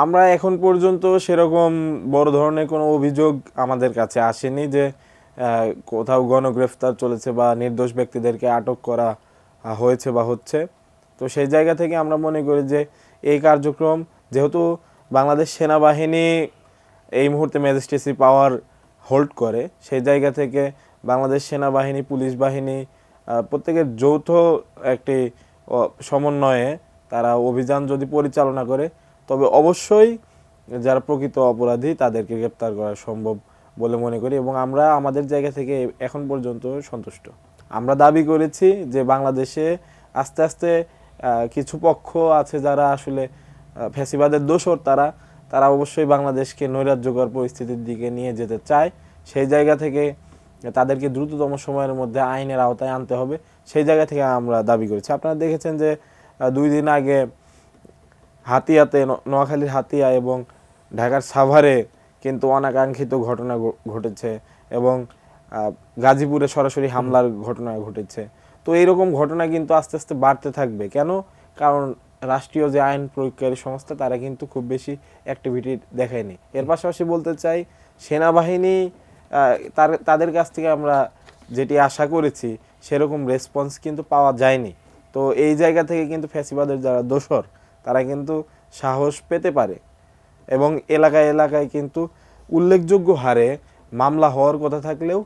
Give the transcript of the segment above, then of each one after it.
আমরা এখন পর্যন্ত সেরকম বড় ধরনের কোনো অভিযোগ আমাদের কাছে আসেনি যে কোথাও গণগ্রেফতার চলেছে বা নির্দোষ ব্যক্তিদেরকে আটক করা হয়েছে বা হচ্ছে। তো সেই জায়গা থেকে আমরা মনে করি যে এই কার্যক্রম, যেহেতু বাংলাদেশ সেনাবাহিনী এই মুহূর্তে ম্যাজিস্ট্রেসি পাওয়ার হোল্ড করে, সেই জায়গা থেকে বাংলাদেশ সেনাবাহিনী, পুলিশ বাহিনী প্রত্যেকের যৌথ একটি সমন্বয়ে তারা অভিযান যদি পরিচালনা করে, তবে অবশ্যই যারা প্রকৃত অপরাধী তাদেরকে গ্রেপ্তার করা সম্ভব বলে মনে করি, এবং আমরা আমাদের জায়গা থেকে এখন পর্যন্ত সন্তুষ্ট। আমরা দাবি করেছি যে বাংলাদেশে আস্তে আস্তে কিছু পক্ষ আছে যারা আসলে ফ্যাসিবাদের দোসর, তারা অবশ্যই বাংলাদেশকে নৈরাজ্যকর পরিস্থিতির দিকে নিয়ে যেতে চায়। সেই জায়গা থেকে তাদেরকে দ্রুততম সময়ের মধ্যে আইনের আওতায় আনতে হবে, সেই জায়গা থেকে আমরা দাবি করেছি। আপনারা দেখেছেন যে 2 দিন আগে হাতিয়াতে, নোয়াখালীর হাতিয়া এবং ঢাকার সাভারে কিন্তু অনাকাঙ্ক্ষিত ঘটনা ঘটেছে, এবং গাজীপুরে সরাসরি হামলার ঘটনা ঘটেছে। তো এইরকম ঘটনা কিন্তু আস্তে আস্তে বাড়তে থাকবে। কেন? কারণ রাষ্ট্রীয় যে আইন প্রয়োগকারী সংস্থা তারা কিন্তু খুব বেশি অ্যাক্টিভিটি দেখায়নি। এর পাশাপাশি বলতে চাই, সেনাবাহিনী তাদের কাছ থেকে আমরা যেটি আশা করেছি সেরকম রেসপন্স কিন্তু পাওয়া যায়নি। তো এই জায়গা থেকে কিন্তু ফ্যাসিবাদের যারা দোসর তারা কিন্তু সাহস পেতে পারে, এবং এলাকায় এলাকায় কিন্তু উল্লেখযোগ্য হারে মামলা হওয়ার কথা থাকলেও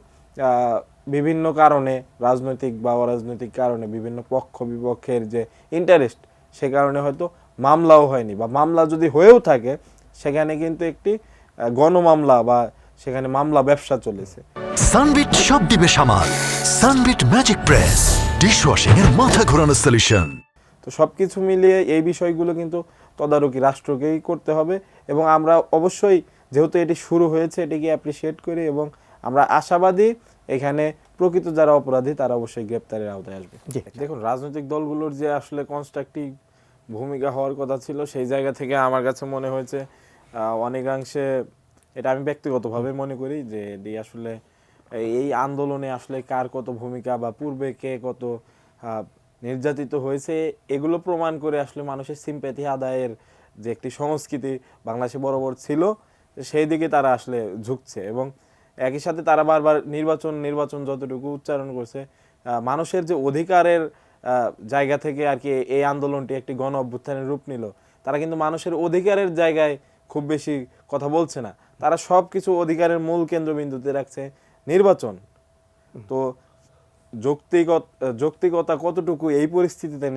বিভিন্ন কারণে, রাজনৈতিক বা অরাজনৈতিক কারণে, বিভিন্ন পক্ষ বিপক্ষের যে ইন্টারেস্ট, সে কারণে হয়তো মামলাও হয়নি, বা মামলা যদি হয়েও থাকে সেখানে কিন্তু একটি গণমামলা বা সেখানে মামলা ব্যবসা চলেছে। সানবিট সব দিবে সামাল। সানবিট ম্যাজিক প্রেস ডিশওয়াশিং এর মাথা ঘোরানো সলিউশন। তো সবকিছু মিলিয়ে এই বিষয়গুলো কিন্তু তদারকি রাষ্ট্রকেই করতে হবে, এবং আমরা অবশ্যই যেহেতু এটি শুরু হয়েছে এটিকে অ্যাপ্রিসিয়েট করি, এবং আমরা আশাবাদী এখানে প্রকৃত যারা অপরাধী তারা অবশ্যই গ্রেপ্তারের আওতায় আসবে। দেখুন, রাজনৈতিক দলগুলোর যে আসলে কনস্ট্রাকটিভ ভূমিকা হওয়ার কথা ছিল, সেই জায়গা থেকে আমার কাছে মনে হয়েছে অনেকাংশে, এটা আমি ব্যক্তিগতভাবে মনে করি যে এটি আসলে এই আন্দোলনে আসলে কার কত ভূমিকা বা পূর্বে কে কত নির্যাতিত হয়েছে এগুলো প্রমাণ করে আসলে মানুষের সিম্প্যাথি আদায়ের যে একটি সংস্কৃতি বাংলাদেশে বরাবর ছিল, সেই দিকে তারা আসলে ঝুঁকছে। এবং একই সাথে তারা বারবার নির্বাচন যতটুকু উচ্চারণ করছে, মানুষের যে অধিকারের জায়গা থেকে আর কি এই আন্দোলনটি একটি গণ অভ্যুত্থানের রূপ নিল, তারা কিন্তু মানুষের অধিকারের জায়গায় খুব বেশি কথা বলছে না, তারা সব কিছু অধিকারের মূল কেন্দ্রবিন্দুতে রাখছে নির্বাচন। তো যৌক্তিকতা কতটুকু এই পরিস্থিতিতে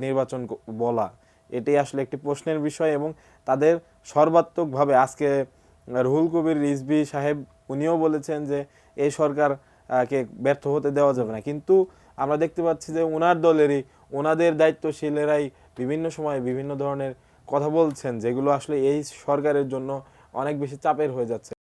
নির্বাচন বলা, এটাই আসলে একটি প্রশ্নের বিষয়। এবং তাদের সর্বাত্মকভাবে আজকে রুহুল কবির রিজভী সাহেব উনিও বলেছেন যে এই সরকারকে ব্যর্থ হতে দেওয়া যাবে না, কিন্তু আমরা দেখতে পাচ্ছি যে ওনার দলেরই, ওনাদের দায়িত্বশীলেরাই বিভিন্ন সময় বিভিন্ন ধরনের কথা বলছেন, যেগুলো আসলে এই সরকারের জন্য অনেক বেশি চাপের হয়ে যাচ্ছে।